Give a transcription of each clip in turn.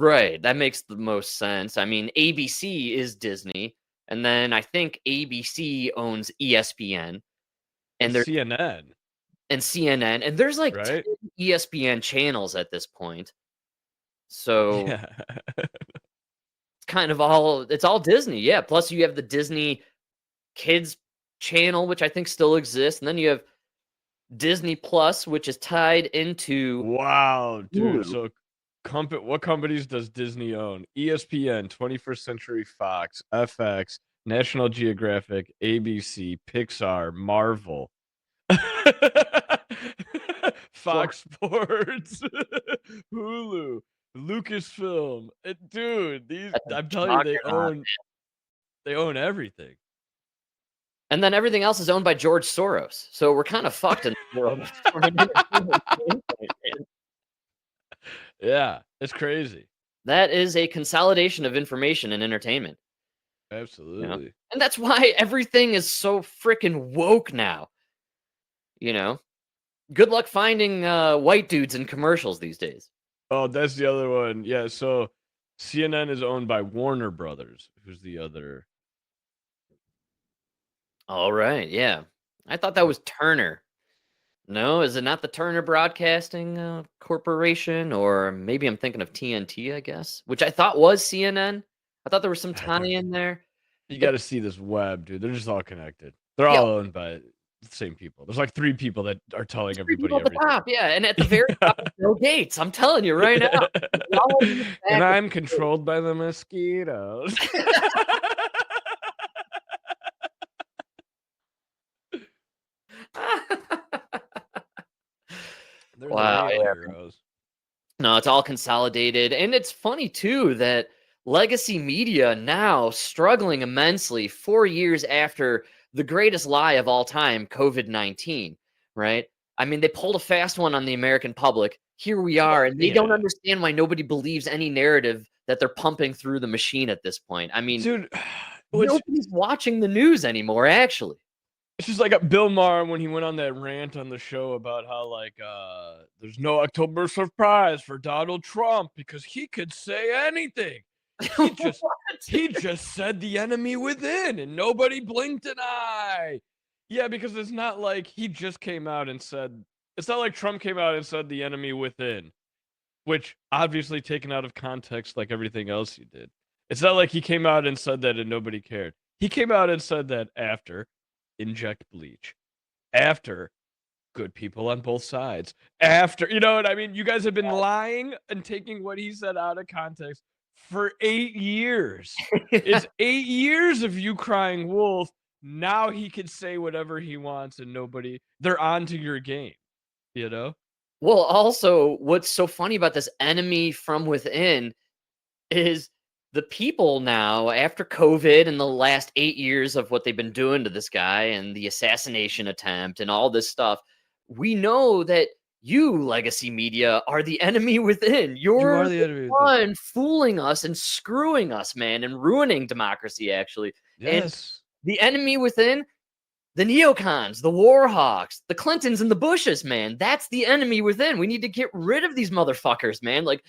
Right. That makes the most sense. I mean, ABC is Disney, and then I think ABC owns ESPN, And and there CNN, and CNN, and there's like right? 10 ESPN channels at this point. So Yeah. it's kind of all Disney. Yeah. Plus you have the Disney Kids channel, which I think still exists, and then you have Disney Plus, which is tied into Wow, dude. Hulu. So what companies does Disney own? ESPN, 21st Century Fox, FX, National Geographic, ABC, Pixar, Marvel. Well, Fox Sports, Hulu, Lucasfilm. Dude, that's a I'm telling you, juggernaut. they own everything. And then everything else is owned by George Soros. So we're kind of fucked in the world from an entertainment standpoint, man. Yeah, it's crazy. That is a consolidation of information and entertainment, you know? Absolutely. And that's why everything is so freaking woke now, you know? Good luck finding white dudes in commercials these days. Oh, that's the other one. Yeah, so CNN is owned by Warner Brothers, who's the other. All right, yeah. I thought that was Turner. No, is it not the Turner Broadcasting Corporation? Or maybe I'm thinking of TNT, I guess, which I thought was CNN. I thought there was some tie Dude, in there. you got It, to see this web, dude. They're just all connected. They're yeah, all owned by the same people. There's like three people that are telling three people everybody at the everything. top, yeah. And at the very top is Bill Gates. I'm telling you right now. We're all in the And back of I'm controlled by the mosquitoes. They're the Wow, real yeah. heroes. No, it's all consolidated. And it's funny too that legacy media now struggling immensely 4 years after the greatest lie of all time, COVID-19, right? I mean, they pulled a fast one on the American public. Here we Well, are, and they don't yeah. understand why nobody believes any narrative that they're pumping through the machine at this point. I mean, Dude, which nobody's watching the news anymore, actually. it's just like Bill Maher when he went on that rant on the show about how like there's no October surprise for Donald Trump because he could say anything. He just What? he just said the enemy within and nobody blinked an eye. Yeah, because it's not like he just came out and said it's not like Trump came out and said the enemy within, which obviously taken out of context like everything else he did. It's not like he came out and said that and nobody cared. He came out and said that after inject bleach, after good people on both sides, after, you know what I mean? You guys have been lying and taking what he said out of context for 8 years. It's 8 years of you crying wolf. Now he can say whatever he wants and they're on to your game, you know? Well, also, what's so funny about this enemy from within is the people now, after COVID and the last 8 years of what they've been doing to this guy and the assassination attempt and all this stuff, we know that you, legacy media, are the enemy within. You You're are the the enemy of the one fooling us and screwing us, man, and ruining democracy, actually. And yes. the enemy within, the neocons, the warhawks, the Clintons and the Bushes, man. That's the enemy within. We need to get rid of these motherfuckers, man. Like,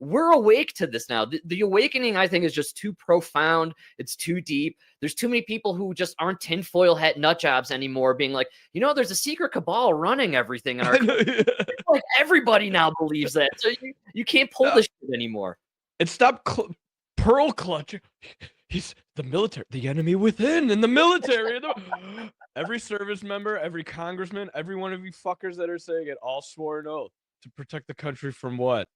we're awake to this now. The awakening, I think, is just too profound. It's too deep. There's too many people who just aren't tinfoil hat nut jobs anymore, being like, there's a secret cabal running everything in our country. Like, everybody now believes that. So you can't pull No, this shit anymore. it stopped pearl clutching. He's the military, the enemy within, in the military. Every service member, every congressman, every one of you fuckers that are saying it, all swore an oath to protect the country from what?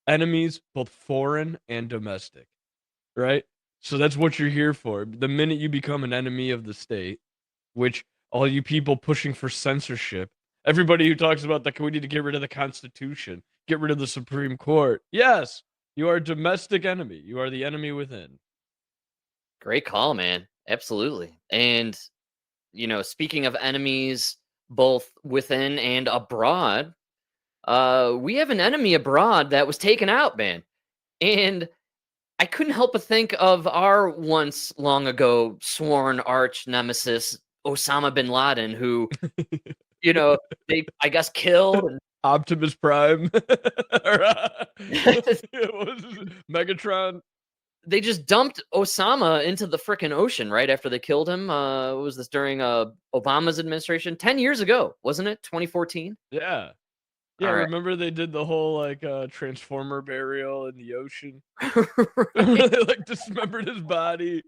Enemies, both foreign and domestic, right? So that's what you're here for. The minute you become an enemy of the state, which all you people pushing for censorship, everybody who talks about that we need to get rid of the Constitution, get rid of the Supreme Court. Yes, you are a domestic enemy. You are the enemy within. Great call, man. Absolutely. And, speaking of enemies, both within and abroad, we have an enemy abroad that was taken out, man. And I couldn't help but think of our once long ago sworn arch nemesis, Osama bin Laden, who, they, I guess, killed and Optimus Prime. Or, what was it? Megatron. They just dumped Osama into the frickin' ocean right after they killed him. What was this during Obama's administration? 10 years ago, wasn't it? 2014? Yeah. Yeah, All right. remember they did the whole like transformer burial in the ocean? Right. They like dismembered his body.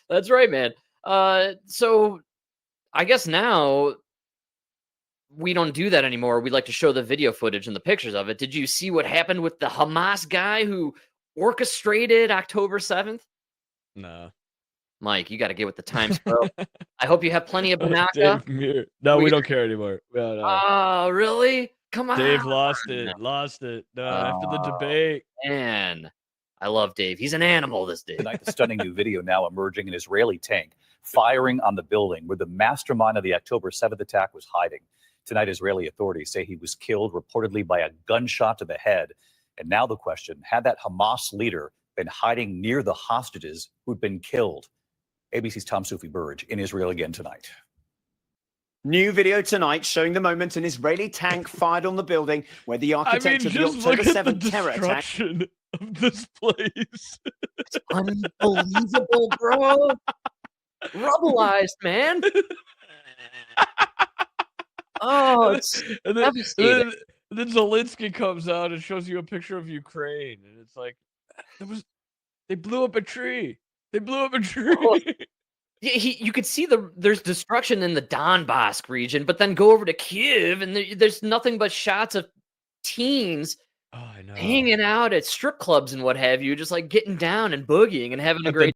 That's right, man. So I guess now we don't do that anymore. We like to show the video footage and the pictures of it. Did you see what happened with the Hamas guy who orchestrated October 7th? No. Mike, you got to get with the times, bro. I hope you have plenty of banaka. Dave Muir. No, we don't care anymore. No. Oh, really? Come on. Dave lost it. No, after the debate. Man, I love Dave. He's an animal, this Dave. Tonight, the stunning new video now emerging, an Israeli tank firing on the building where the mastermind of the October 7th attack was hiding. Tonight, Israeli authorities say he was killed reportedly by a gunshot to the head. And now the question, had that Hamas leader been hiding near the hostages who'd been killed? ABC's Tom Sufi Burge in Israel again tonight. New video tonight showing the moment an Israeli tank fired on the building where the architect of the October 7th terror attack. Of this place. It's unbelievable, bro. Rubbleized, man. Oh, it's and then Zelensky comes out and shows you a picture of Ukraine, and it's like they blew up a tree. They blew up a tree. Oh, yeah, you could see there's destruction in the Donbass region, but then go over to Kyiv, and there's nothing but shots of teens hanging out at strip clubs and what have you, just like getting down and boogieing and having a great